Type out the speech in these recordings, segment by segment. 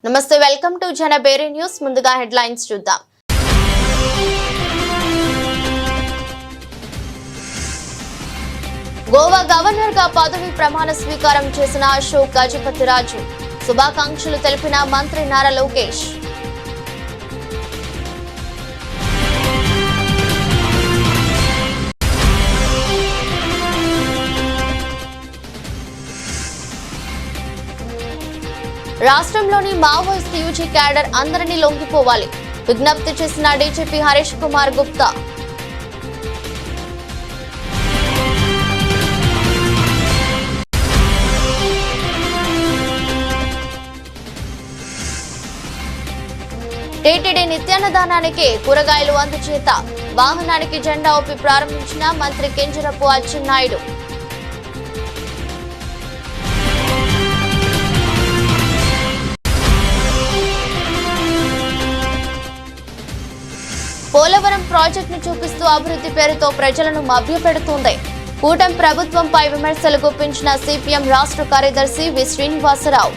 నమస్తే welcome to జనబేరి news ముందుగా headlines చూద్దాం. గోవా గవర్నర్ గా పదవి ప్రమాణ స్వీకారం చేసిన అశోక్ గజపతిరాజు శుభాకాంక్షలు తెలిపిన మంత్రి నారా లోకేష్. రాష్ట్రంలోని మావోయిస్ట్ యూజీ క్యాడర్ అందరినీ లొంగిపోవాలి విజ్ఞప్తి చేసిన డీజీపీ హరీష్ కుమార్ గుప్తా. టీటీడీ నిత్యాన్నదానానికి కూరగాయలు అందజేత వాహనానికి జెండా ఊపి ప్రారంభించిన మంత్రి కింజరపు అచ్చెన్నాయుడు. పోలవరం ప్రాజెక్టును చూపిస్తూ అభివృద్ధి పేరుతో ప్రజలను మభ్యపెడుతోంది. కూటమి ప్రభుత్వంపై విమర్శలు గుప్పించిన సిపిఎం రాష్ట్ర కార్యదర్శి వి శ్రీనివాసరావు.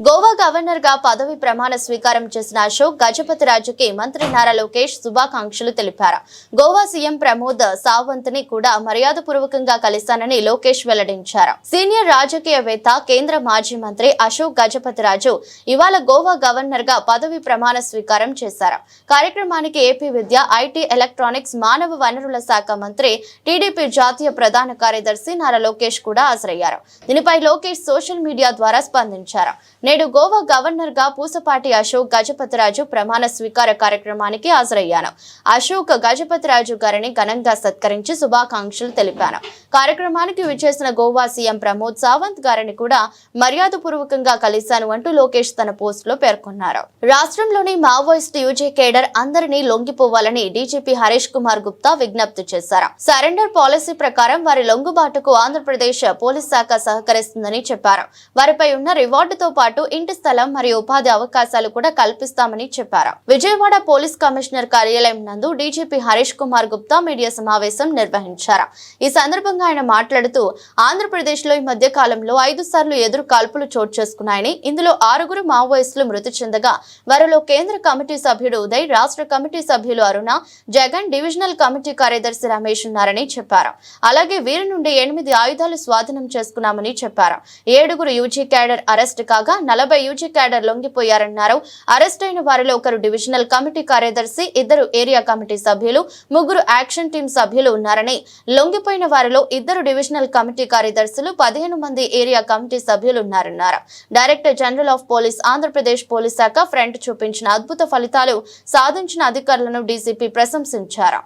గోవా గవర్నర్ గా పదవి ప్రమాణ స్వీకారం చేసిన అశోక్ గజపతిరాజుకి మంత్రి నారా లోకేష్ శుభాకాంక్షలు తెలిపారు. గోవా సీఎం ప్రమోద్ సావంత్ ని కూడా మర్యాదపూర్వకంగా కలిశానని లోకేష్ వెల్లడించారు. సీనియర్ రాజకీయవేత్త కేంద్ర మాజీ మంత్రి అశోక్ గజపతిరాజు ఇవాళ గోవా గవర్నర్ గా పదవి ప్రమాణ స్వీకారం చేశారు. కార్యక్రమానికి ఏపీ విద్య, ఐటీ, ఎలక్ట్రానిక్స్, మానవ వనరుల శాఖ మంత్రి, టీడీపీ జాతీయ ప్రధాన కార్యదర్శి నారా లోకేష్ కూడా హాజరయ్యారు. దీనిపై లోకేష్ సోషల్ మీడియా ద్వారా స్పందించారు. నేడు గోవా గవర్నర్ గా పూసపాటి అశోక్ గజపతిరాజు ప్రమాణ స్వీకార కార్యక్రమానికి హాజరయ్యాను. అశోక్ గజపతిరాజు గారిని ఘనంగా సత్కరించి శుభాకాంక్షలు తెలిపాను. కార్యక్రమానికి విచ్చేసిన గోవా సీఎం ప్రమోద్ సావంత్ గారిని కూడా మర్యాదపూర్వకంగా కలిశాను అంటూ లోకేష్ తన పోస్ట్ లో పేర్కొన్నారు. రాష్ట్రంలోని మావోయిస్ట్ యూజీ కేడర్ అందరినీ లొంగిపోవాలని డీజీపీ హరీష్ కుమార్ గుప్తా విజ్ఞప్తి చేశారు. సరెండర్ పాలసీ ప్రకారం వారి లొంగుబాటుకు ఆంధ్రప్రదేశ్ పోలీస్ శాఖ సహకరిస్తుందని చెప్పారు. వారిపై ఉన్న రివార్డుతో పాటు ఇంటి స్థలం మరియు ఉపాధి అవకాశాలు కూడా కల్పిస్తామని చెప్పారు. విజయవాడ పోలీస్ కమిషనర్ కార్యాలయం నందు డీజీపీ హరీష్ కుమార్ గుప్తా మీడియా సమావేశం నిర్వహించారు. ఈ సందర్భంగా ఆయన మాట్లాడుతూ ఆంధ్రప్రదేశ్ లో ఈ మధ్య కాలంలో 5 సార్లు ఎదురు కాల్పులు చోటు చేసుకున్నాయని, ఇందులో 6 మావోయిస్టులు మృతి చెందగా వారిలో కేంద్ర కమిటీ సభ్యుడు ఉదయ్, రాష్ట్ర కమిటీ సభ్యులు అరుణ, జగన్, డివిజనల్ కమిటీ కార్యదర్శి రమేష్ ఉన్నారని చెప్పారు. అలాగే వీరి నుండి 8 ఆయుధాలు స్వాధీనం చేసుకున్నామని చెప్పారు. 7 యూజీ క్యాడర్ అరెస్ట్ కాగా 40 యూజీ క్యాడర్ లొంగిపోయారన్నారు. అరెస్ట్ అయిన వారిలో 1 డివిజనల్ కమిటీ కార్యదర్శి, 2 ఏరియా కమిటీ సభ్యులు, 3 యాక్షన్ టీం సభ్యులు ఉన్నారని, లొంగిపోయిన వారిలో 2 డివిజనల్ కమిటీ కార్యదర్శులు, 15 మంది ఏరియా కమిటీ సభ్యులు ఉన్నారన్నారు. Director general of police Andhra Pradesh police శాఖ ఫ్రంట్ చూపించిన అద్భుత ఫలితాలు సాధించిన అధికారులను డీసీపీ ప్రశంసించారు.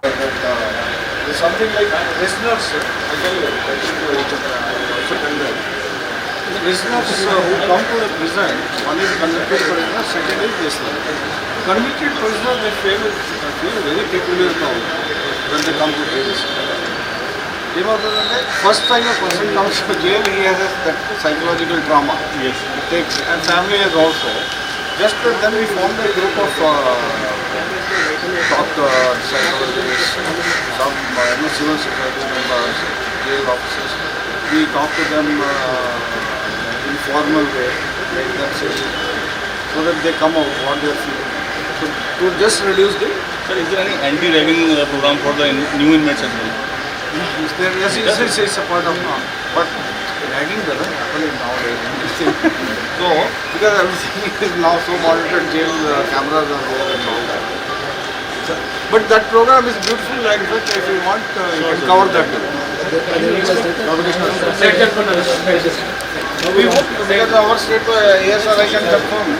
Prisoners who come to the prison, one is convicted prisoner, second is listener. Convicted prisoner, they feel very peculiar now when they come to jail. First time a person comes to jail, he has that psychological trauma. Yes. It takes, and family has also. Just then we formed a group of doctors, psychologists, some civil society members, jail officers. We talk to them in formal way, make them say, so that they come out what they are feeling. So to just reduce the. Sir, is there any anti-ragging program for the new inmates as well? Is there? Yes, it's a part of now. But ragging doesn't happen nowadays. So because everything is now so monitored, jail cameras are there and all that. So, but that program is beautiful. Like that, if you want, you can cover that. Because our state ASRI can confirm.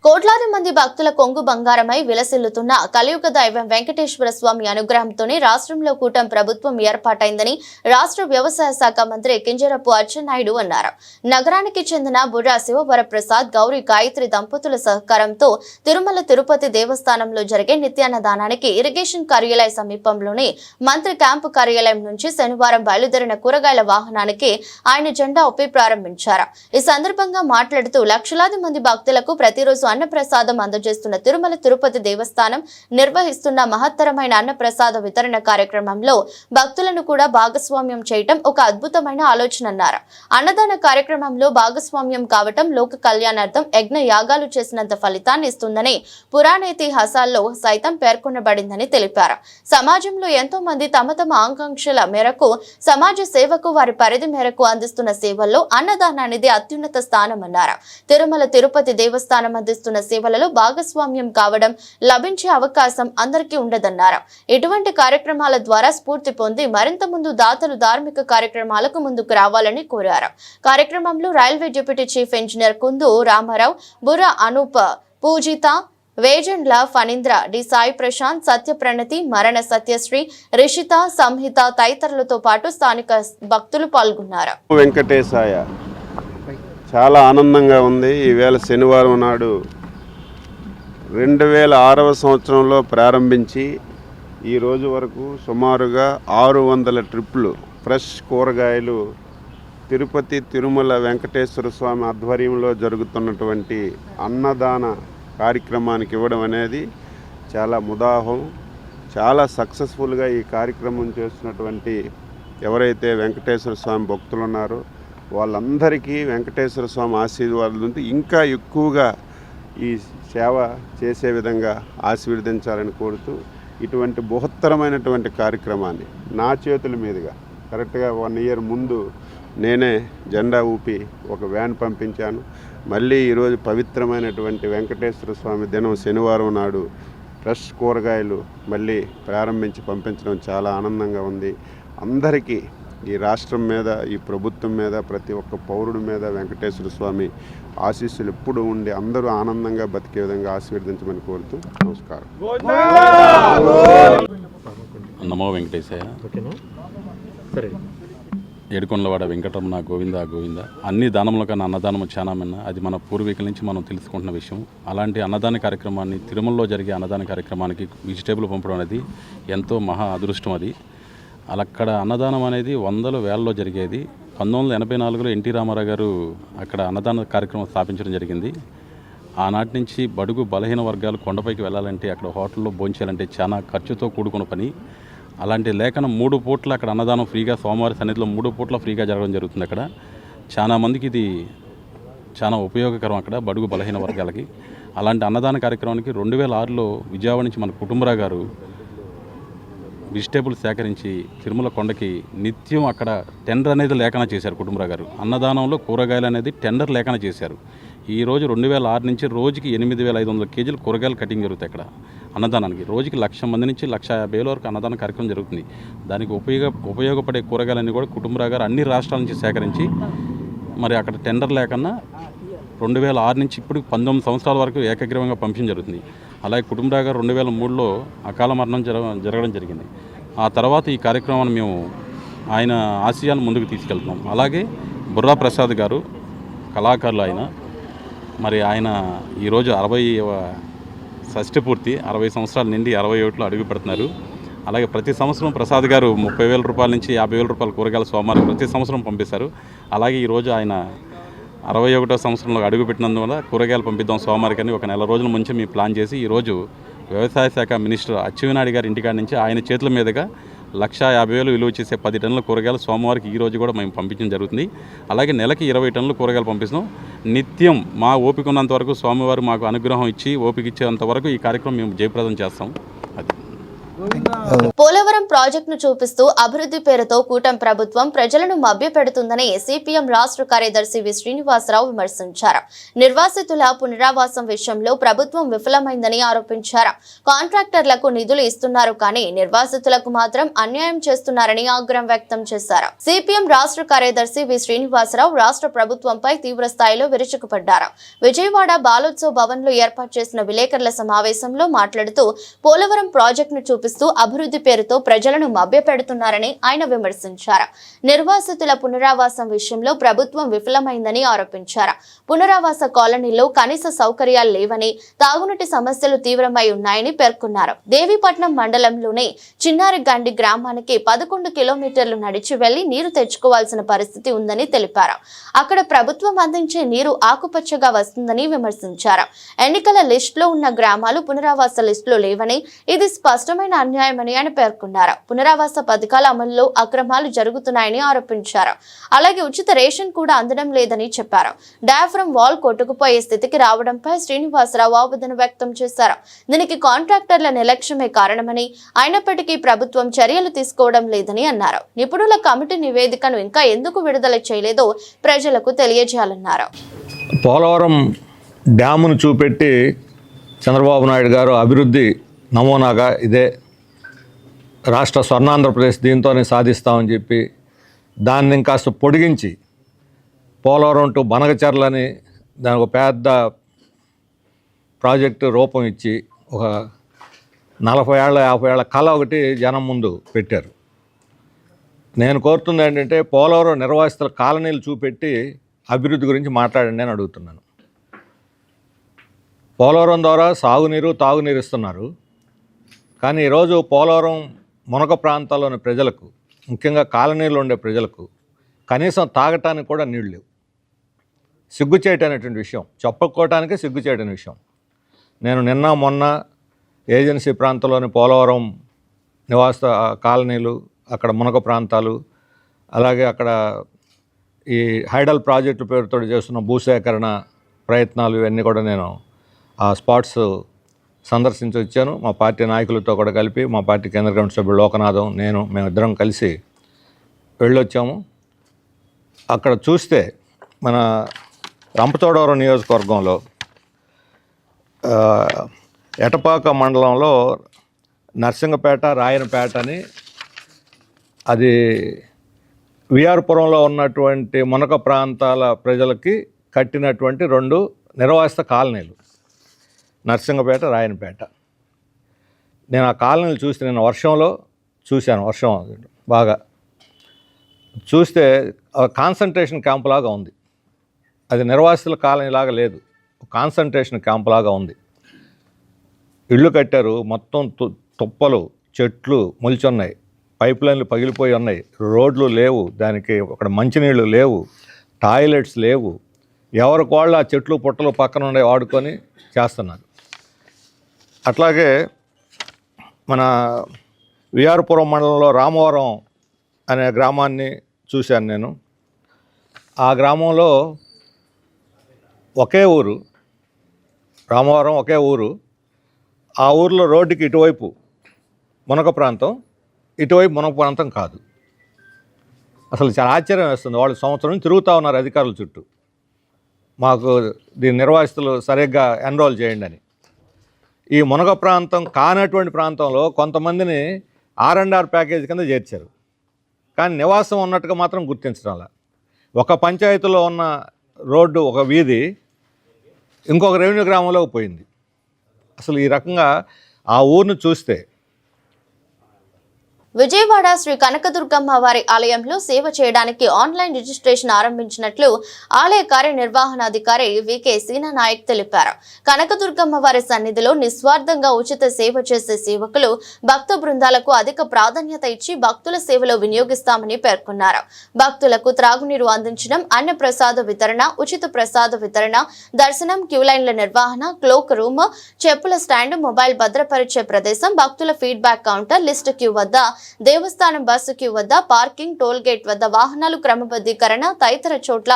కోట్లాది మంది భక్తుల కొంగు బంగారమై విలసిల్లుతున్న కలియుగ దైవం వెంకటేశ్వర స్వామి అనుగ్రహంతోనే రాష్ట్రంలో కూటమి ప్రభుత్వం ఏర్పాటైందని రాష్ట్ర వ్యవసాయ శాఖ మంత్రి కింజరపు అచ్చెన్నాయుడు అన్నారు. నగరానికి చెందిన బుర్రా శివవరప్రసాద్, గౌరీ గాయత్రి దంపతుల సహకారంతో తిరుమల తిరుపతి దేవస్థానంలో జరిగే నిత్యాన్నదానానికి ఇరిగేషన్ కార్యాలయ సమీపంలోని మంత్రి క్యాంపు కార్యాలయం నుంచి శనివారం బయలుదేరిన కూరగాయల వాహనానికి ఆయన జెండా ఊపి ప్రారంభించారు. ఈ సందర్భంగా మాట్లాడుతూ లక్షలాది మంది భక్తులకు ప్రతిరోజు అన్నప్రసాదం అందజేస్తున్న తిరుమల తిరుపతి దేవస్థానం నిర్వహిస్తున్న మహత్తరమైన అన్నప్రసాద వితరణ కార్యక్రమంలో భక్తులను కూడా భాగస్వామ్యం చేయటం ఒక అద్భుతమైన ఆలోచన అన్నారు. అన్నదాన కార్యక్రమంలో భాగస్వామ్యం కావటం లోక కళ్యాణార్థం యజ్ఞ యాగాలు చేసినంత ఫలితాన్ని ఇస్తుందని పురాణేతిహాసాల్లో సైతం పేర్కొనబడిందని తెలిపారు. సమాజంలో ఎంతో మంది తమ తమ ఆకాంక్షల మేరకు సమాజ సేవకు వారి పరిధి మేరకు అందిస్తున్న సేవల్లో అన్నదానం అనేది అత్యున్నత స్థానమన్నారు. తిరుమల తిరుపతి దేవస్థానం అందిస్తున్న సేవలలో భాగస్వామ్యం కావడం లభించే అవకాశం అందరికీ ఉండదన్నారు. ఇటువంటి కార్యక్రమాల ద్వారా స్ఫూర్తి పొంది మరింత ముందు దాతలు ధార్మిక కార్యక్రమాలకు ముందుకు రావాలని కోరారు. కార్యక్రమంలో railway deputy chief engineer Kundu Ramarao, Burra Anoop, Pujitha, Vejandla Phanindra, D Sai Prashanth, Satyapranathi, మరణ సత్యశ్రీ, రిషిత, సంహిత తదితరులతో పాటు స్థానిక భక్తులు పాల్గొన్నారు. వెంకటేశాయ చాలా ఆనందంగా ఉంది. ఈవేళ శనివారం నాడు 2006వ సంవత్సరంలో ప్రారంభించి ఈ రోజు వరకు సుమారుగా 600 ట్రిప్పులు ఫ్రెష్ కూరగాయలు తిరుపతి తిరుమల వెంకటేశ్వర స్వామి ఆధ్వర్యంలో జరుగుతున్నటువంటి అన్నదాన కార్యక్రమానికి ఇవ్వడం అనేది చాలా ముదాహం. చాలా సక్సెస్ఫుల్గా ఈ కార్యక్రమం చేస్తున్నటువంటి ఎవరైతే వెంకటేశ్వర స్వామి భక్తులు ఉన్నారో వాళ్ళందరికీ వెంకటేశ్వర స్వామి ఆశీర్వాదాలు ఇంకా ఎక్కువగా ఈ సేవ చేసే విధంగా ఆశీర్వదించాలని కోరుతూ ఇటువంటి బృహత్తరమైనటువంటి కార్యక్రమాన్ని నా చేతుల మీదుగా కరెక్ట్గా 1 ఇయర్ ముందు నేనే జెండా ఊపి ఒక వ్యాన్ పంపించాను. మళ్ళీ ఈరోజు పవిత్రమైనటువంటి వెంకటేశ్వర స్వామి దినం శనివారం నాడు ఫ్రెష్ కూరగాయలు మళ్ళీ ప్రారంభించి పంపించడం చాలా ఆనందంగా ఉంది. అందరికీ ఈ రాష్ట్రం మీద, ఈ ప్రభుత్వం మీద, ప్రతి ఒక్క పౌరుడి మీద వెంకటేశ్వర స్వామి ఆశీస్సులు ఎప్పుడు ఉండి అందరూ ఆనందంగా బతికే విధంగా ఆశీర్వదించమని కోరుతూ నమస్కారం. నమో వెంకటేశాయ. ఏడుకొండలవాడ వెంకటరమణ గోవింద గోవింద. అన్ని దానముల కన్నా అన్నదానం చాలా మిన్న. అది మన పూర్వీకుల నుంచి మనం తెలుసుకుంటున్న విషయం. అలాంటి అన్నదాన కార్యక్రమాన్ని, తిరుమలలో జరిగే అన్నదాన కార్యక్రమానికి వెజిటేబుల్ పంపడం అనేది ఎంతో మహా అదృష్టం. అది అక్కడ అన్నదానం అనేది వందల వేలలో జరిగేది. 1984లో ఎన్టీ రామారావు గారు అక్కడ అన్నదాన కార్యక్రమం స్థాపించడం జరిగింది. ఆనాటి నుంచి బడుగు బలహీన వర్గాలు కొండపైకి వెళ్ళాలంటే, అక్కడ హోటల్లో భోంచేయాలంటే చాలా ఖర్చుతో కూడుకున్న పని. అలాంటి లేఖనం 3 పూట్ల అక్కడ అన్నదానం ఫ్రీగా, సోమవారి సన్నిధిలో 3 పూట్ల ఫ్రీగా జరగడం జరుగుతుంది. అక్కడ చాలా మందికి ఇది చాలా ఉపయోగకరం అక్కడ బడుగు బలహీన వర్గాలకి. అలాంటి అన్నదాన కార్యక్రమానికి 2006లో విజయవాడ నుంచి మన కుటుంబరావు గారు వెజిటేబుల్స్ సేకరించి తిరుమల కొండకి నిత్యం అక్కడ టెండర్ అనేది లేఖన చేశారు. కుటుంబరావు గారు అన్నదానంలో కూరగాయలు అనేది టెండర్ లేఖన చేశారు. ఈరోజు 2006 నుంచి రోజుకి 8500 కేజీలు కూరగాయలు కటింగ్ జరుగుతాయి అక్కడ అన్నదానానికి. రోజుకి 1,00,000 మంది నుంచి 1,50,000 వరకు అన్నదాన కార్యక్రమం జరుగుతుంది. దానికి ఉపయోగపడే కూరగాయలన్నీ కూడా కుటుంబరావు గారు అన్ని రాష్ట్రాల నుంచి సేకరించి మరి అక్కడ టెండర్ లేకన్నా 2006 నుంచి ఇప్పుడు 19 సంవత్సరాల వరకు ఏకగ్రీవంగా పంపించడం జరుగుతుంది. అలాగే కుటుంబరావు గారు 2003లో అకాల మరణం జరగడం జరిగింది. ఆ తర్వాత ఈ కార్యక్రమాన్ని మేము ఆయన ఆశయాలను ముందుకు తీసుకెళ్తున్నాం. అలాగే బుర్రా ప్రసాద్ గారు కళాకారులు ఆయన. మరి ఆయన ఈరోజు 60వ షష్ఠి పూర్తి, 60 సంవత్సరాల నుండి 61లో అడుగు పెడుతున్నారు. అలాగే ప్రతి సంవత్సరం ప్రసాద్ గారు 30,000 రూపాయల నుంచి 50,000 రూపాయల కూరగాయల సోమవారం ప్రతి సంవత్సరం పంపిస్తారు. అలాగే ఈరోజు ఆయన 61వ సంవత్సరంలో అడుగు పెట్టినందువల్ల కూరగాయలు పంపిద్దాం సోమవారికి అని ఒక నెల రోజుల ముందు మేము ప్లాన్ చేసి ఈరోజు వ్యవసాయ శాఖ మినిస్టర్ అచ్చెన్నాయుడు గారి ఇంటికాడ నుంచి ఆయన చేతుల మీదుగా 1,50,000 విలువ చేసే 10 టన్నుల కూరగాయలు సోమవారికి ఈ రోజు కూడా మేము పంపించడం జరుగుతుంది. అలాగే నెలకి 20 టన్నుల కూరగాయలు పంపిస్తున్నాం. నిత్యం మా ఓపిక ఉన్నంత వరకు స్వామివారు మాకు అనుగ్రహం ఇచ్చి ఓపిక ఇచ్చేంత వరకు ఈ కార్యక్రమం మేము జయప్రదం చేస్తాం. అది పోలవరం ప్రాజెక్టును చూపిస్తూ అభివృద్ధి పేరుతో కూటమి ప్రభుత్వం ప్రజలను మభ్యపెడుతుందని సిపిఎం రాష్ట్ర కార్యదర్శి వి శ్రీనివాసరావు విమర్శించారు. నిర్వాసితుల పునరావాసం విషయంలో ప్రభుత్వం విఫలమైందని ఆరోపించారు. కాంట్రాక్టర్లకు నిధులు ఇస్తున్నారు కానీ నిర్వాసితులకు మాత్రం అన్యాయం చేస్తున్నారని ఆగ్రహం వ్యక్తం చేశారు. సిపిఎం రాష్ట్ర కార్యదర్శి వి శ్రీనివాసరావు రాష్ట్ర ప్రభుత్వంపై తీవ్ర స్థాయిలో విరుచుకుపడ్డారు. విజయవాడ బాలోత్సవ్ భవన్ లో ఏర్పాటు చేసిన విలేకరుల సమావేశంలో మాట్లాడుతూ పోలవరం ప్రాజెక్టును చూపిస్తూ అభివృద్ధి పేరుతో ప్రజలను మభ్యపెడుతున్నారని ఆయన విమర్శించారు. నిర్వాసితుల పునరావాసం విషయంలో ప్రభుత్వం విఫలమైందని ఆరోపించారు. పునరావాస కాలనీలో కనీస సౌకర్యాలు లేవని, తాగునీటి సమస్యలు తీవ్రమై ఉన్నాయని పేర్కొన్నారు. దేవీపట్నం మండలంలోని చిన్నారిగండి గ్రామానికి 11 కిలోమీటర్లు నడిచి వెళ్లి నీరు తెచ్చుకోవాల్సిన పరిస్థితి ఉందని తెలిపారు. అక్కడ ప్రభుత్వం అందించే నీరు ఆకుపచ్చగా వస్తుందని విమర్శించారు. ఎన్నికల లిస్టులో ఉన్న గ్రామాలు పునరావాస లిస్టులో లేవని, ఇది స్పష్టమైన అన్యాయమని ఆయన పేర్కొన్నారు. పునరావాస పథకాల అమలులో అక్రమాలు జరుగుతున్నాయని ఆరోపించారు. అలాగే ఉచిత రేషన్ కూడా అందడం లేదని చెప్పారు. డయాఫ్రమ్ వాల్ కొట్టుకుపోయే స్థితికి రావడంపై శ్రీనివాసరావు ఆవేదన వ్యక్తం చేశారు. దీనికి కాంట్రాక్టర్ల నిర్లక్ష్యమే కారణమని, అయినప్పటికీ ప్రభుత్వం చర్యలు తీసుకోవడం లేదని అన్నారు. నిపుణుల కమిటీ నివేదికను ఇంకా ఎందుకు విడుదల చేయలేదో ప్రజలకు తెలియజేయాలన్నారు. పోలవరం డ్యామును చూపెట్టి చంద్రబాబు నాయుడు గారు అభివృద్ధి నమూనాగా ఇదే రాష్ట్ర స్వర్ణాంధ్రప్రదేశ్ దీంతోనే సాధిస్తామని చెప్పి దాన్ని ఇంకాస్త పొడిగించి పోలవరం టు బనగచర్లని దానికి ఒక పెద్ద ప్రాజెక్టు రూపం ఇచ్చి ఒక 40 ఏళ్ళ 50 ఏళ్ళ కళ ఒకటి జనం ముందు పెట్టారు. నేను కోరుతుంది ఏంటంటే పోలవరం నిర్వాసితుల కాలనీలు చూపెట్టి అభివృద్ధి గురించి మాట్లాడండి అని అడుగుతున్నాను. పోలవరం ద్వారా సాగునీరు తాగునీరు ఇస్తున్నారు. కానీ ఈరోజు పోలవరం మునక ప్రాంతాల్లోని ప్రజలకు, ముఖ్యంగా కాలనీలో ఉండే ప్రజలకు కనీసం తాగటానికి కూడా నీళ్ళు లేవు. సిగ్గుచేటనేటువంటి విషయం, చెప్పుకోవటానికే సిగ్గుచేటని విషయం. నేను నిన్న మొన్న ఏజెన్సీ ప్రాంతంలోని పోలవరం నివాస కాలనీలు, అక్కడ మునక ప్రాంతాలు, అలాగే అక్కడ ఈ హైడల్ ప్రాజెక్టు పేరుతో చేస్తున్న భూసేకరణ ప్రయత్నాలు ఇవన్నీ కూడా నేను ఆ స్పాట్స్ సందర్శించి వచ్చాను. మా పార్టీ నాయకులతో కూడా కలిపి, మా పార్టీ కేంద్ర కమిటీ సభ్యుడు లోకనాథం, మేమిద్దరం కలిసి వెళ్ళొచ్చాము. అక్కడ చూస్తే మన రంపచోడవరం నియోజకవర్గంలో ఎటపాక మండలంలో నర్సింగపేట, రాయనపేట అని, అది విఆర్పురంలో ఉన్నటువంటి మునక ప్రాంతాల ప్రజలకి కట్టినటువంటి 2 నిర్వాసిత కాలనీలు, నర్సింగపేట, రాయనపేట. నేను ఆ కాలనీలు చూస్తే నేను వర్షంలో చూశాను, వర్షం బాగా చూస్తే కాన్సన్ట్రేషన్ క్యాంప్ లాగా ఉంది. అది నిర్వాసితుల కాలనీ లాగా లేదు, కాన్సన్ట్రేషన్ క్యాంప్ లాగా ఉంది. ఇళ్ళు కట్టారు, మొత్తం తుప్పలు, చెట్లు మొలిచున్నాయి, పైప్ లైన్లు పగిలిపోయి ఉన్నాయి, రోడ్లు లేవు, దానికి అక్కడ మంచినీళ్ళు లేవు, టాయిలెట్స్ లేవు. ఎవరికి వాళ్ళు ఆ చెట్లు పుట్టలు పక్కన ఉండే వాడుకొని చేస్తున్నారు. అట్లాగే మన విఆర్పురం మండలంలో రామవరం అనే గ్రామాన్ని చూశాను నేను. ఆ గ్రామంలో ఒకే ఊరు, రామవరం ఒకే ఊరు. ఆ ఊరిలో రోడ్డుకి ఇటువైపు మునక ప్రాంతం, ఇటువైపు మునక ప్రాంతం కాదు. అసలు చాలా ఆశ్చర్యం వేస్తుంది. వాళ్ళు సంవత్సరం తిరుగుతూ ఉన్నారు అధికారుల చుట్టూ, మాకు దీని నిర్వాసితులు సరిగ్గా ఎన్రోల్ చేయండి అని. ఈ మునక ప్రాంతం కానటువంటి ప్రాంతంలో కొంతమందిని R&R ప్యాకేజ్ కింద చేర్చారు, కానీ నివాసం ఉన్నట్టుగా మాత్రం గుర్తించడం. ఒక పంచాయతీలో ఉన్న రోడ్డు, ఒక వీధి ఇంకొక రెవెన్యూ గ్రామంలోకి పోయింది. అసలు ఈ రకంగా ఆ ఊరిని చూస్తే. విజయవాడ శ్రీ కనకదుర్గమ్మ వారి ఆలయంలో సేవ చేయడానికి ఆన్లైన్ రిజిస్ట్రేషన్ ఆరంభించినట్లు ఆలయ కార్యనిర్వహణాధికారి వికే సీనా నాయక్ తెలిపారు. కనకదుర్గమ్మ వారి సన్నిధిలో నిస్వార్థంగా ఉచిత సేవ చేసే సేవకులు, భక్త బృందాలకు అధిక ప్రాధాన్యత ఇచ్చి భక్తుల సేవలో వినియోగిస్తామని పేర్కొన్నారు. భక్తులకు త్రాగునీరు అందించడం, అన్న ప్రసాద వితరణ, ఉచిత ప్రసాద వితరణ, దర్శనం, క్యూలైన్ల నిర్వహణ, క్లోక్ రూమ్, చెప్పుల స్టాండ్, మొబైల్ భద్రపరిచే ప్రదేశం, భక్తుల ఫీడ్బ్యాక్ కౌంటర్, లిస్ట్ క్యూ వద్ద, దేవస్థానం బస్సు క్యూ వద్ద, పార్కింగ్, టోల్ గేట్ వద్ద వాహనాలు క్రమబద్ధీకరణ తదితర చోట్ల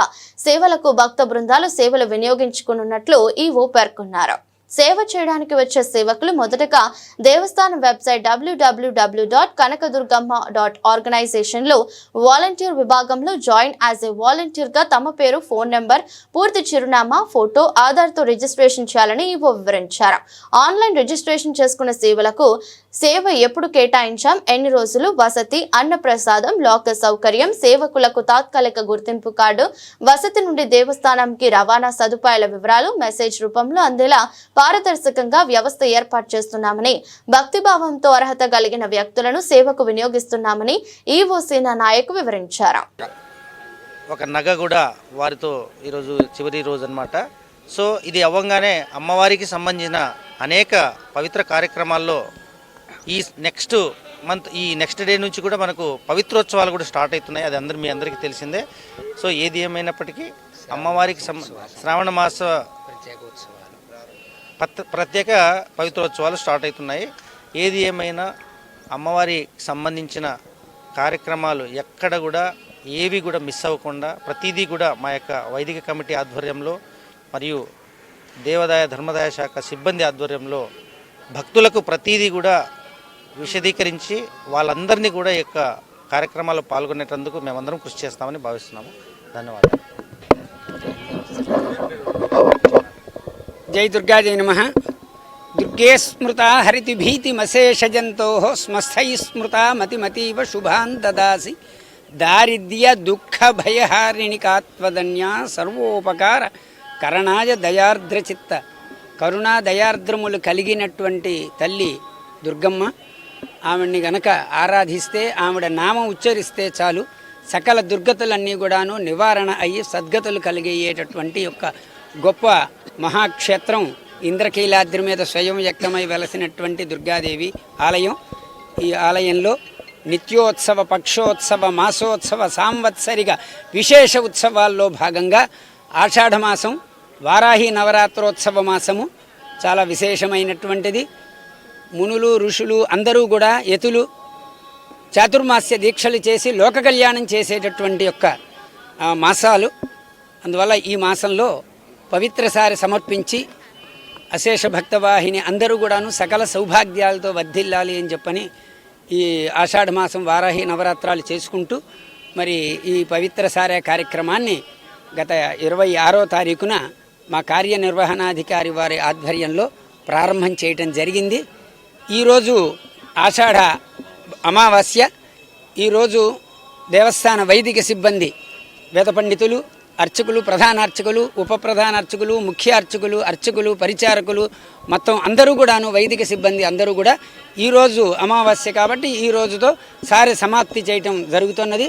సేవలకు భక్త బృందాలు సేవలు వినియోగించుకున్నట్లు ఈవో పేర్కొన్నారు. సేవ చేయడానికి వచ్చే సేవకులు మొదటగా దేవస్థానం వెబ్సైట్ www.kanakadurgamma.organization లో వాలంటీర్ విభాగంలో జాయిన్ యాజ్ ఏ వాలంటీర్ గా తమ పేరు, ఫోన్ నెంబర్, పూర్తి చిరునామా, ఫోటో, ఆధార్తో రిజిస్ట్రేషన్ చేయాలని ఈవో వివరించారు. ఆన్లైన్ రిజిస్ట్రేషన్ చేసుకున్న సేవలకు సేవ ఎప్పుడు కేటాయించాం, ఎన్ని రోజులు, వసతి, అన్నప్రసాదం, లాకర్ సౌకర్యం, సేవకులకు తాత్కాలిక గుర్తింపు కార్డు, వసతి నుండి దేవస్థానంకి రవాణా సదుపాయాల వివరాలు మెసేజ్ రూపంలో అందేలా పారదర్శకంగా వ్యవస్థ ఏర్పాటు చేస్తున్నామని, భక్తిభావంతో అర్హత కలిగిన వ్యక్తులను సేవకు వినియోగిస్తున్నామని ఈవో సేనా నాయక్ వివరించారు. ఒక నగ కూడా వారితో ఈరోజు చివరి రోజు అన్నమాట. సో ఇది అవ్వంగానే అమ్మవారికి సంబంధించిన అనేక పవిత్ర కార్యక్రమాల్లో ఈ నెక్స్ట్ మంత్ ఈ నెక్స్ట్ డే నుంచి కూడా మనకు పవిత్రోత్సవాలు కూడా స్టార్ట్ అవుతున్నాయి. అది మీ అందరికీ తెలిసిందే. సో ఏది ఏమైనప్పటికీ అమ్మవారికి శ్రావణ మాస ప్రత్యేక పవిత్రోత్సవాలు స్టార్ట్ అవుతున్నాయి. ఏది ఏమైనా అమ్మవారికి సంబంధించిన కార్యక్రమాలు ఎక్కడ కూడా ఏవి కూడా మిస్ అవ్వకుండా ప్రతిదీ కూడా మా యొక్క వైదిక కమిటీ ఆధ్వర్యంలో మరియు దేవాదాయ ధర్మదాయ శాఖ సిబ్బంది ఆధ్వర్యంలో భక్తులకు ప్రతిదీ కూడా విశదీకరించి వాళ్ళందరినీ కూడా ఈ యొక్క కార్యక్రమాల్లో పాల్గొనేటందుకు మేమందరం కృషి చేస్తామని భావిస్తున్నాము. ధన్యవాదాలు. జై దుర్గా జై నమః. దుర్గే స్మృత హరితిభీతిమశేషజంతో స్మస్థై స్మృత మతిమతీవ శుభాన్ దదాసి దారిద్ర్య దుఃఖ భయహారిణికాత్వదన్యా సర్వోపకార కరణాయ దయార్ద్రచిత్త. కరుణా దయార్ద్రములు కలిగినటువంటి తల్లి దుర్గమ్మ. ఆవిడ్ని గనక ఆరాధిస్తే, ఆవిడ నామం ఉచ్చరిస్తే చాలు సకల దుర్గతులన్నీ కూడాను నివారణ అయ్యి సద్గతులు కలిగేటటువంటి యొక్క గొప్ప మహాక్షేత్రం ఇంద్రకీలాద్రి మీద స్వయం వ్యక్తమై వెలసినటువంటి దుర్గాదేవి ఆలయం. ఈ ఆలయంలో నిత్యోత్సవ, పక్షోత్సవ, మాసోత్సవ, సాంవత్సరిక విశేష ఉత్సవాల్లో భాగంగా ఆషాఢమాసం వారాహి నవరాత్రోత్సవ మాసము చాలా విశేషమైనటువంటిది. మునులు, ఋషులు అందరూ కూడా యతులు చాతుర్మాస్య దీక్షలు చేసి లోక కళ్యాణం చేసేటటువంటి యొక్క మాసాలు. అందువల్ల ఈ మాసంలో పవిత్రసారి సమర్పించి అశేష భక్తవాహిని అందరూ కూడాను సకల సౌభాగ్యాలతో వర్ధిల్లాలి అని చెప్పని ఈ ఆషాఢమాసం వారాహి నవరాత్రాలు చేసుకుంటూ మరి ఈ పవిత్రసార కార్యక్రమాన్ని గత 26వ తారీఖున మా కార్యనిర్వహణాధికారి వారి ఆధ్వర్యంలో ప్రారంభం చేయటం జరిగింది. ఈరోజు ఆషాఢ అమావాస్య. ఈరోజు దేవస్థాన వైదిక సిబ్బంది, వేద పండితులు, అర్చకులు, ప్రధాన అర్చకులు, ఉప ప్రధాన అర్చకులు, ముఖ్య అర్చకులు, అర్చకులు, పరిచారకులు మొత్తం అందరూ కూడాను వైదిక సిబ్బంది అందరూ కూడా ఈరోజు అమావాస్య కాబట్టి ఈ రోజుతో సారె సమాప్తి చేయటం జరుగుతున్నది.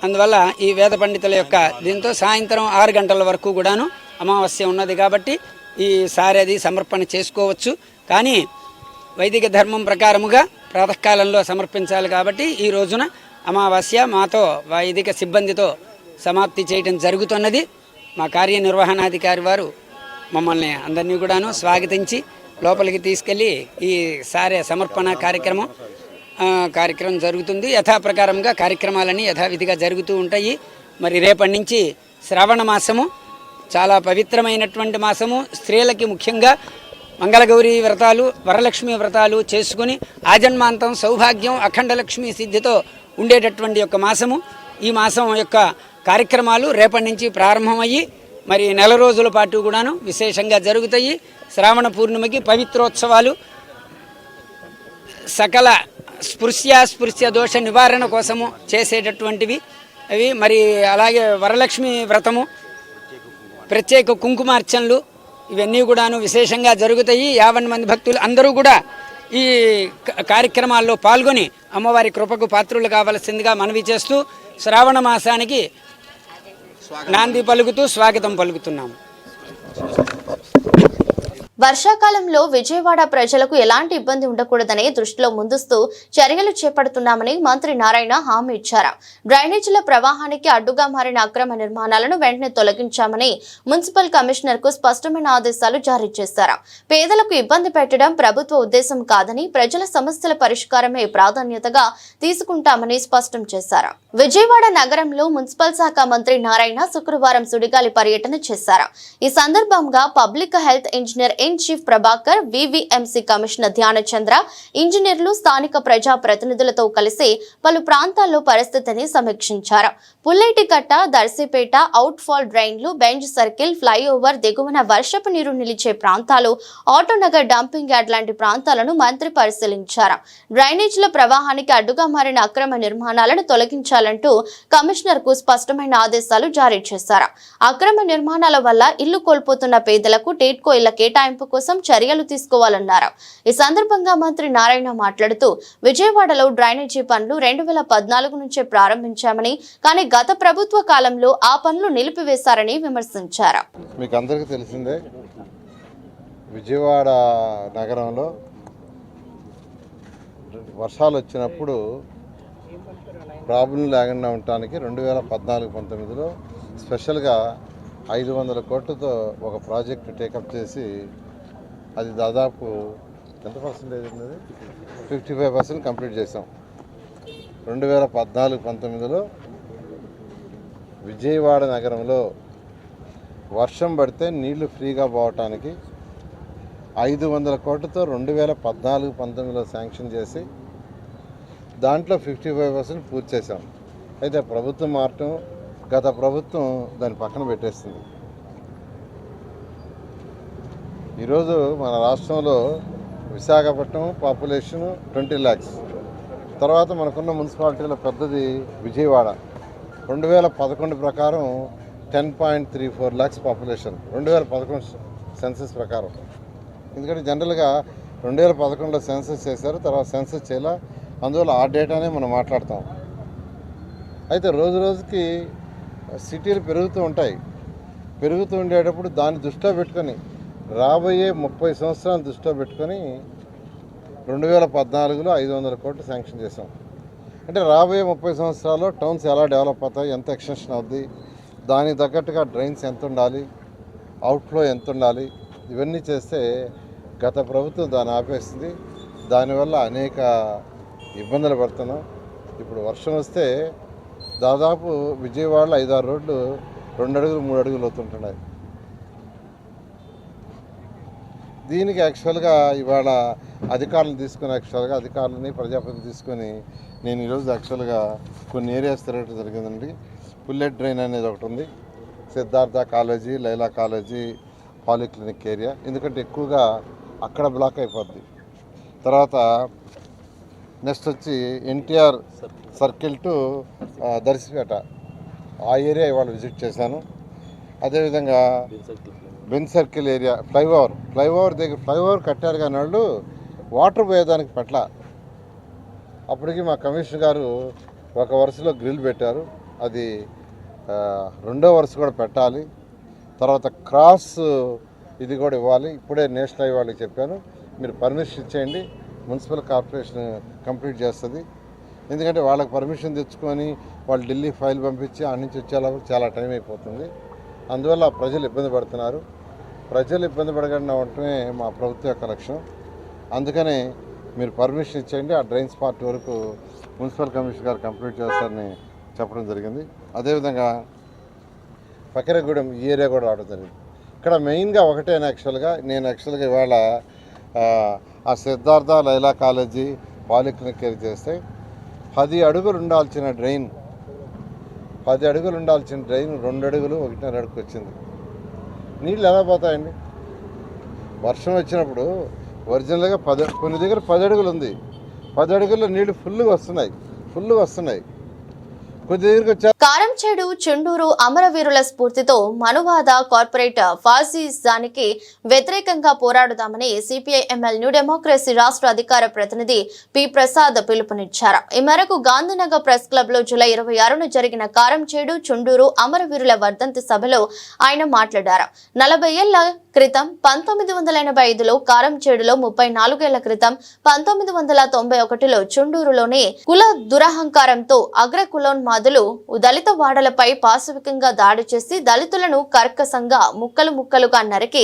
అందువల్ల ఈ వేద పండితుల యొక్క దీంతో సాయంత్రం 6 గంటల వరకు కూడాను అమావాస్య ఉన్నది కాబట్టి ఈ సారెది సమర్పణ చేసుకోవచ్చు. కానీ వైదిక ధర్మం ప్రకారముగా ప్రాతకాలంలో సమర్పించాలి కాబట్టి ఈ రోజున అమావాస్య మాతో వైదిక సిబ్బందితో సమాప్తి చేయడం జరుగుతున్నది. మా కార్యనిర్వహణాధికారి వారు మమ్మల్ని అందరినీ కూడాను స్వాగతించి లోపలికి తీసుకెళ్ళి ఈ సారే సమర్పణ కార్యక్రమం జరుగుతుంది. యథాప్రకారంగా కార్యక్రమాలన్నీ యథావిధిగా జరుగుతూ ఉంటాయి. మరి రేపటి నుంచి శ్రావణ మాసము చాలా పవిత్రమైనటువంటి మాసము. స్త్రీలకి ముఖ్యంగా మంగళగౌరి వ్రతాలు, వరలక్ష్మి వ్రతాలు చేసుకుని ఆజన్మాంతం సౌభాగ్యం, అఖండలక్ష్మి సిద్ధితో ఉండేటటువంటి యొక్క మాసము. ఈ మాసం యొక్క కార్యక్రమాలు రేపటి నుంచి ప్రారంభమయ్యి మరి నెల రోజుల పాటు కూడాను విశేషంగా జరుగుతాయి. శ్రావణ పూర్ణిమకి పవిత్రోత్సవాలు, సకల స్పృశ్య దోష నివారణ కోసము చేసేటటువంటివి అవి. మరి అలాగే వరలక్ష్మి వ్రతము, ప్రత్యేక కుంకుమార్చనలు ఇవన్నీ కూడాను విశేషంగా జరుగుతాయి. 50 మంది భక్తులు అందరూ కూడా ఈ కార్యక్రమాల్లో పాల్గొని అమ్మవారి కృపకు పాత్రులు కావలసిందిగా మనవి చేస్తూ శ్రావణ మాసానికి నాంది పలుకుతూ స్వాగతం పలుకుతున్నాము. వర్షాకాలంలో విజయవాడ ప్రజలకు ఎలాంటి ఇబ్బంది ఉండకూడదని దృష్టిలో ముందుస్తూ చర్యలు చేపడుతున్నామని మంత్రి నారాయణ హామీ ఇచ్చారు. డ్రైనేజీల ప్రవాహానికి అడ్డుగా మారిన అక్రమ నిర్మాణాలను వెంటనే తొలగించామని మున్సిపల్ కమిషనర్ కు స్పష్టమైన ఆదేశాలు జారీ చేశారు. పేదలకు ఇబ్బంది పెట్టడం ప్రభుత్వ ఉద్దేశం కాదని, ప్రజల సమస్యల పరిష్కారమే ప్రాధాన్యతగా తీసుకుంటామని స్పష్టం చేశారు. విజయవాడ నగరంలో మున్సిపల్ శాఖ మంత్రి నారాయణ శుక్రవారం సుడిగాలి పర్యటన చేశారు. ఈ సందర్భంగా public health engineer in chief Prabhakar, VVMC commissioner Dhyanachandra, ఇంజనీర్లు, స్థానిక ప్రజా ప్రతినిధులతో కలిసి పలు ప్రాంతాల్లో పరిస్థితిని సమీక్షించారు. పుల్లేటికట్ట, దర్శిపేట, అవుట్ఫాల్ డ్రైన్లు, బెంచ్ సర్కిల్, ఫ్లైఓవర్, దిగువన వర్షపు నీరు నిలిచే ప్రాంతాలు, ఆటోనగర్ డంపింగ్ యార్డ్ లాంటి ప్రాంతాలను మంత్రి పరిశీలించారు. డ్రైనేజీల ప్రవాహానికి అడ్డుగా మారిన అక్రమ నిర్మాణాలను తొలగించాలంటూ కమిషనర్ కు స్పష్టమైన ఆదేశాలు జారీ చేశారు. అక్రమ నిర్మాణాల వల్ల ఇల్లు కోల్పోతున్న పేదలకు టిడ్కో ఇళ్ల కేటాయింపు కోసం చర్యలు తీసుకోవాలన్నారు. ఈ సందర్భంగా మంత్రి నారాయణ మాట్లాడుతూ విజయవాడలో డ్రైనేజీ పనులు 2014 నుంచే ప్రారంభించామని, కానీ గత ప్రభుత్వ కాలంలో ఆ పనులు నిలిపివేశారని విమర్శించారు. మీకు అందరికీ తెలిసిందే, విజయవాడ నగరంలో వర్షాలు వచ్చినప్పుడు ప్రాబ్లం లేకుండా ఉండటానికి 2014-19లో స్పెషల్గా 500 కోట్లతో ఒక ప్రాజెక్టు టేకప్ చేసి అది దాదాపు ఎంత పర్సెంటేజ్ ఉన్నది 55% కంప్లీట్ చేసాం. 2014-19లో విజయవాడ నగరంలో వర్షం పడితే నీళ్లు ఫ్రీగా పోవటానికి 500 కోట్లతో 2014-19లో శాంక్షన్ చేసి దాంట్లో 55% పూర్తి చేశాం. అయితే ప్రభుత్వం మారటం, గత ప్రభుత్వం దాన్ని పక్కన పెట్టేస్తుంది. ఈరోజు మన రాష్ట్రంలో విశాఖపట్నం పాపులేషన్ 20 lakhs, తర్వాత మనకున్న మున్సిపాలిటీలో పెద్దది విజయవాడ. 2011 ప్రకారం 10.34 lakhs పాపులేషన్, 2011 సెన్సస్ ప్రకారం. ఎందుకంటే జనరల్గా 2011లో సెన్సస్ చేశారు, తర్వాత సెన్సస్ చేయాల, అందువల్ల ఆ డేటానే మనం మాట్లాడతాం. అయితే రోజు రోజుకి సిటీలు పెరుగుతూ ఉంటాయి. పెరుగుతూ ఉండేటప్పుడు దాన్ని దృష్టిలో పెట్టుకొని రాబోయే 30 సంవత్సరాలు దృష్టిలో పెట్టుకొని 2014లో 500 కోట్లు శాంక్షన్ చేసాం. అంటే రాబోయే 30 సంవత్సరాల్లో టౌన్స్ ఎలా డెవలప్ అవుతాయి, ఎంత ఎక్స్టెన్షన్ అవుద్ది, దానికి తగ్గట్టుగా డ్రైన్స్ ఎంత ఉండాలి, అవుట్ఫ్లో ఎంత ఉండాలి, ఇవన్నీ చేస్తే గత ప్రభుత్వం దాన్ని ఆపేస్తుంది. దానివల్ల అనేక ఇబ్బందులు పడుతున్నాం. ఇప్పుడు వర్షం వస్తే దాదాపు విజయవాడలో 5-6 రోడ్లు 2 అడుగులు 3 అడుగులు అవుతుంటున్నాయి. దీనికి యాక్చువల్గా ఇవాళ అధికారులని ప్రజాప్రతినిధులు తీసుకొని నేను ఈరోజు యాక్చువల్గా కొన్ని ఏరియాస్ తిరగడం జరిగిందండి. పుల్లెట్ డ్రైన్ అనేది ఒకటి ఉంది, Siddhartha college, Laila college, polyclinic area, ఎందుకంటే ఎక్కువగా అక్కడ బ్లాక్ అయిపోద్ది. తర్వాత నెక్స్ట్ వచ్చి ఎన్టీఆర్ సర్కిల్ టు దర్శిపేట, ఆ ఏరియా ఇవాళ విజిట్ చేశాను. అదేవిధంగా బెంచ్ సర్కిల్ ఏరియా, ఫ్లైఓవర్ కట్టారు కానీ వాళ్ళు వాటర్ పోయేదానికి పట్ల. అప్పటికి మా కమిషనర్ గారు ఒక వరుసలో గ్రిల్ పెట్టారు, అది 2వ వరుస కూడా పెట్టాలి. తర్వాత క్రాస్ ఇది కూడా ఇవ్వాలి. ఇప్పుడే నేషనల్ హైవే వాళ్ళకి చెప్పాను, మీరు పర్మిషన్ ఇచ్చేయండి, మున్సిపల్ కార్పొరేషన్ కంప్లీట్ చేస్తుంది. ఎందుకంటే వాళ్ళకి పర్మిషన్ తెచ్చుకొని వాళ్ళు ఢిల్లీ ఫైల్ పంపించి ఆ నుంచి వచ్చేలాగా చాలా టైం అయిపోతుంది. అందువల్ల ప్రజలు ఇబ్బంది పడుతున్నారు. ప్రజలు ఇబ్బంది పడకుండా ఉండటమే మా ప్రభుత్వం యొక్క లక్ష్యం. అందుకనే మీరు పర్మిషన్ ఇచ్చేయండి, ఆ డ్రైన్స్ పార్ట్ వరకు మున్సిపల్ కమిషనర్ గారు కంప్లీట్ చేస్తారని చెప్పడం జరిగింది. అదేవిధంగా ఫకీరగూడెం ఈ ఏరియా కూడా రావడం జరిగింది. ఇక్కడ మెయిన్గా ఒకటే నేను యాక్చువల్గా ఇవాళ ఆ Siddhartha Laila college polyclinic area చేస్తే 10 అడుగులు ఉండాల్సిన డ్రైన్ 2 అడుగులు 1.5 అడుగు వచ్చింది. నీళ్ళు ఎలా పోతాయండి? వర్షం వచ్చినప్పుడు ఒరిజినల్గా కొన్ని దగ్గర 10 అడుగులు ఉంది, 10 అడుగుల్లో నీళ్లు ఫుల్గా వస్తున్నాయి. కారంచేడు, చుండూరు అమరవీరుల స్ఫూర్తితో మనువాద కార్పొరేట్ ఫాసిజానికి వ్యతిరేకంగా పోరాడుదామని సిపిఐ ఎంఎల్ న్యూ డెమోక్రసీ రాష్ట్ర అధికార ప్రతినిధి పి ప్రసాద్ పిలుపునిచ్చారు. ఈ మేరకు గాంధీనగర్ ప్రెస్ క్లబ్ లో జూలై 26న జరిగిన కారంచేడు, చుండూరు అమరవీరుల వర్ధంతి సభలో ఆయన మాట్లాడారు. 40 ఏళ్ల క్రితం 1985లో కారంచేడులో, 34 ఏళ్ల క్రితం 1991లో చుండూరులోని కుల దురహంకారంతో అగ్రకులోన్మాదులు దళిత వాడలపై పాశవికంగా దాడి చేసి దళితులను కర్కశంగా ముక్కలుగా నరికి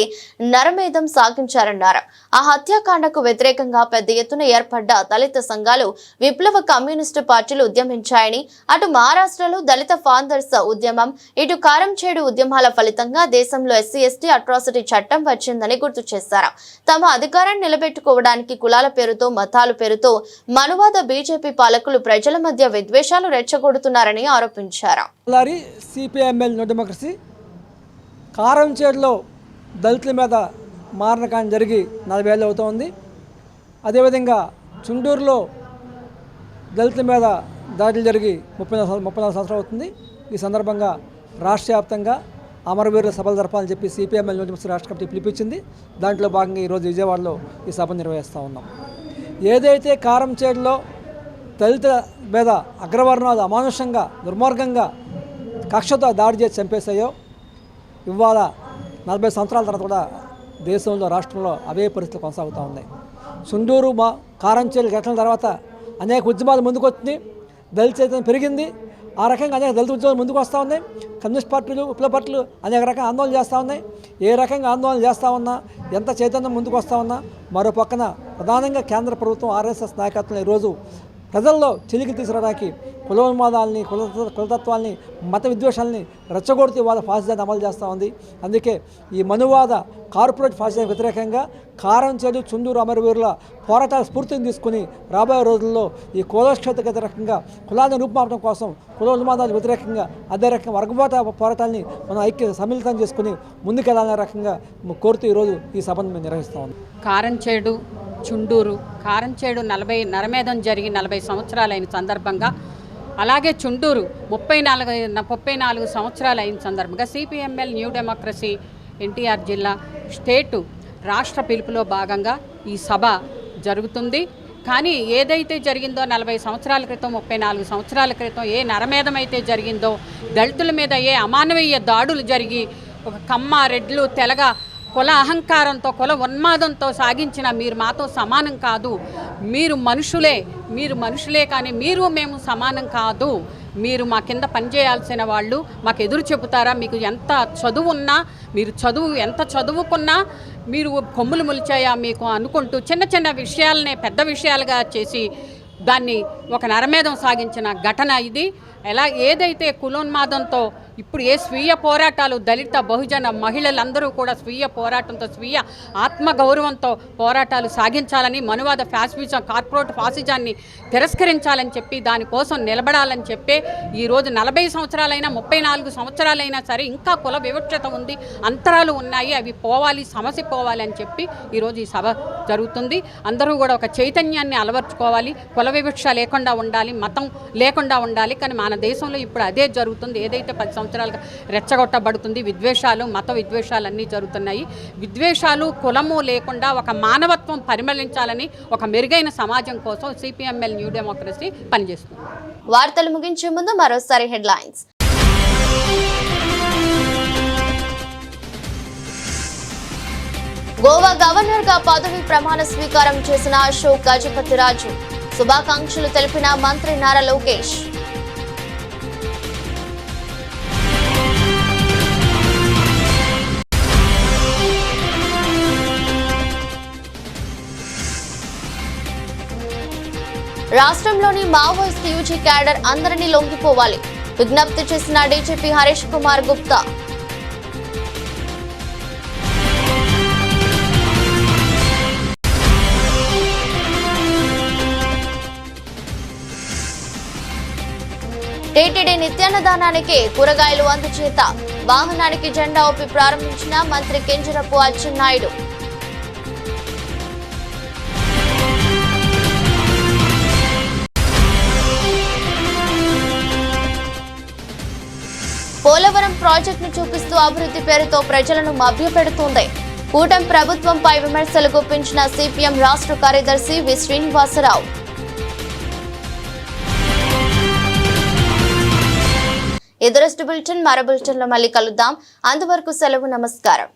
నరమేధం సాగించారన్నారు. ఆ హత్యాకాండకు వ్యతిరేకంగా పెద్ద ఎత్తున ఏర్పడ్డ దళిత సంఘాలు విప్లవ కమ్యూనిస్టు పార్టీలు ఉద్యమించాయని, అటు మహారాష్ట్రలో దళిత ఫాదర్స్ ఉద్యమం, ఇటు కారంచేడు ఉద్యమాల ఫలితంగా దేశంలో ఎస్సీ/ఎస్టీ అట్రాసిటీ చట్టం వచ్చిందని గుర్తు చేశారు. తమ అధికారాన్ని నిలబెట్టుకోవడానికి కులాల పేరుతో, మతాల పేరుతో మనువాద బీజేపీ పాలకులు ప్రజల మధ్య విద్వేషాలు రెచ్చగొడుతున్నారని ఆరోపించారు. సిపిఎంఎల్ న్యూ డెమోక్రసీ కారంచేడులో దళితుల మీద మారణకాండ జరిగి 40 ఏళ్ళు అవుతోంది. అదేవిధంగా చుండూరులో దళితుల మీద దాడులు జరిగి 34 సంవత్సరాలు అవుతుంది. ఈ సందర్భంగా రాష్ట్ర వ్యాప్తంగా అమరవీరుల సభలు జరపాలని చెప్పి సిపిఎంఎల్ న్యూ డెమోక్రసీ రాష్ట్ర కమిటీ పిలిపించింది. దాంట్లో భాగంగా ఈరోజు విజయవాడలో ఈ సభ నిర్వహిస్తూ ఉన్నాం. ఏదైతే కారంచేడులో దళితుల మీద అగ్రవర్ణాలు అమానుషంగా, దుర్మార్గంగా, కక్షతో దాడి చేసి చంపేశాయో, ఇవాళ 40 సంవత్సరాల తర్వాత కూడా దేశంలో, రాష్ట్రంలో అవే పరిస్థితులు కొనసాగుతూ ఉన్నాయి. చుండూరు కారంచేడు ఘటనల తర్వాత అనేక ఉద్యమాలు ముందుకు వచ్చింది, దళిత చైతన్యం పెరిగింది. ఆ రకంగా అనేక దళిత ఉద్యమాలు ముందుకు వస్తూ ఉన్నాయి. కమ్యూనిస్ట్ పార్టీలు, విప్లవ పార్టీలు అనేక రకాల ఆందోళనలు చేస్తూ ఉన్నాయి. ఏ రకంగా ఆందోళనలు చేస్తూ ఉన్నా, ఎంత చైతన్యం ముందుకు వస్తూ ఉన్నా, మరో పక్కన ప్రధానంగా కేంద్ర ప్రభుత్వం, ఆర్ఎస్ఎస్ నాయకత్వం ఈరోజు ప్రజల్లో చిలికి తీసుకురావడానికి కులోన్మాదాలని, కులతత్వాల్ని, మత విద్వేషాలని రెచ్చగొడుతూ వాళ్ళ ఫాసిజాన్ని అమలు చేస్తూ ఉంది. అందుకే ఈ మనువాద కార్పొరేట్ ఫాసిజానికి వ్యతిరేకంగా కారంచేడు, చుండూరు అమరవీరుల పోరాటాల స్ఫూర్తిని తీసుకుని రాబోయే రోజుల్లో ఈ కులక్షేత్రకి వ్యతిరేకంగా, కులాన్ని రూపుమాపడం కోసం, కులోన్మాదాలకు వ్యతిరేకంగా, అదే రకంగా వర్గపోట పోరాటాన్ని మనం సమ్మిళితం చేసుకుని ముందుకెళ్లాలనే రకంగా కోరుతూ ఈరోజు ఈ సభను మేము నిర్వహిస్తూ ఉన్నాం. కారంచేడు, చుండూరు, కారంచేడు నరమేధం జరిగి 40 సంవత్సరాలు అయిన సందర్భంగా, అలాగే చుండూరు 34 సంవత్సరాలు అయిన సందర్భంగా సిపిఎంఎల్ న్యూ డెమోక్రసీ ఎన్టీఆర్ జిల్లా స్టేటు రాష్ట్ర పిలుపులో భాగంగా ఈ సభ జరుగుతుంది. కానీ ఏదైతే జరిగిందో 40 సంవత్సరాల క్రితం, 34 సంవత్సరాల క్రితం ఏ నరమేధం అయితే జరిగిందో, దళితుల మీద ఏ అమానవీయ దాడులు జరిగి ఒక కమ్మ, రెడ్లు, తెలగ కుల అహంకారంతో, కుల ఉన్మాదంతో సాగించిన మీరు మాతో సమానం కాదు, మీరు మనుషులే కానీ మేము సమానం కాదు, మీరు మా కింద పనిచేయాల్సిన వాళ్ళు, మాకు ఎదురు చెబుతారా, మీకు ఎంత చదువున్నా, మీరు ఎంత చదువుకున్నా మీరు కొమ్ములు ములిచాయా మీకు అనుకుంటూ చిన్న చిన్న విషయాలనే పెద్ద విషయాలుగా చేసి దాన్ని ఒక నరమేధం సాగించిన ఘటన ఇది. ఏదైతే కులోన్మాదంతో ఇప్పుడు ఏ స్వీయ పోరాటాలు దళిత, బహుజన మహిళలందరూ కూడా స్వీయ పోరాటంతో, స్వీయ ఆత్మగౌరవంతో పోరాటాలు సాగించాలని, మనువాద ఫ్యాసిజం, కార్పొరేట్ ఫాసిజాన్ని తిరస్కరించాలని చెప్పి, దానికోసం నిలబడాలని చెప్పి ఈరోజు 40 సంవత్సరాలైనా 34 సంవత్సరాలైనా సరే ఇంకా కుల వివక్షత ఉంది, అంతరాలు ఉన్నాయి, అవి పోవాలి, సమస్య పోవాలి అని చెప్పి ఈరోజు ఈ సభ జరుగుతుంది. అందరూ కూడా ఒక చైతన్యాన్ని అలవర్చుకోవాలి, కుల వివక్ష లేకుండా ఉండాలి, మతం లేకుండా ఉండాలి. కానీ మన దేశంలో ఇప్పుడు అదే జరుగుతుంది. ఏదైతే 10 సంవత్సరాలుగా రెచ్చగొట్టబడుతుంది, విద్వేషాలు, మత విద్వేషాలు అన్నీ జరుగుతున్నాయి. విద్వేషాలు, కులము లేకుండా ఒక మానవత్వం పరిమళించాలని, ఒక మెరుగైన సమాజం కోసం సిపిఎంఎల్ న్యూ డెమోక్రసీ పనిచేస్తుంది. వార్తలు ముగించే ముందు మరోసారి హెడ్లైన్స్. గోవా గవర్నర్ గా పదవి ప్రమాణ స్వీకారం చేసిన అశోక్ గజపతి రాజు. శుభాకాంక్షలు తెలిపిన మంత్రి నారా లోకేష్. రాష్ట్రంలోని మావోయిస్ట్ యూజీ క్యాడర్ అందరినీ లొంగిపోవాలి, విజ్ఞప్తి చేసిన డీజీపీ హరీష్ కుమార్ గుప్తా. టీటీడీ నిత్యాన్నదానానికి కూరగాయలు అందజేత, వాహనానికి జెండా ఊపి ప్రారంభించిన మంత్రి కింజరపు అచ్చెన్నాయుడు. పోలవరం ప్రాజెక్టును చూపిస్తూ అభివృద్ధి పేరుతో ప్రజలను మభ్యపెడుతోంది. కూటమి ప్రభుత్వంపై విమర్శలు గుప్పించిన సిపిఎం రాష్ట్ర కార్యదర్శి వి శ్రీనివాసరావు. ఎదురస్ట్ బులెటిన్ మరో బులెటిన్లో మళ్ళీ కలుద్దాం. అంతవరకు సెలవు, నమస్కారం.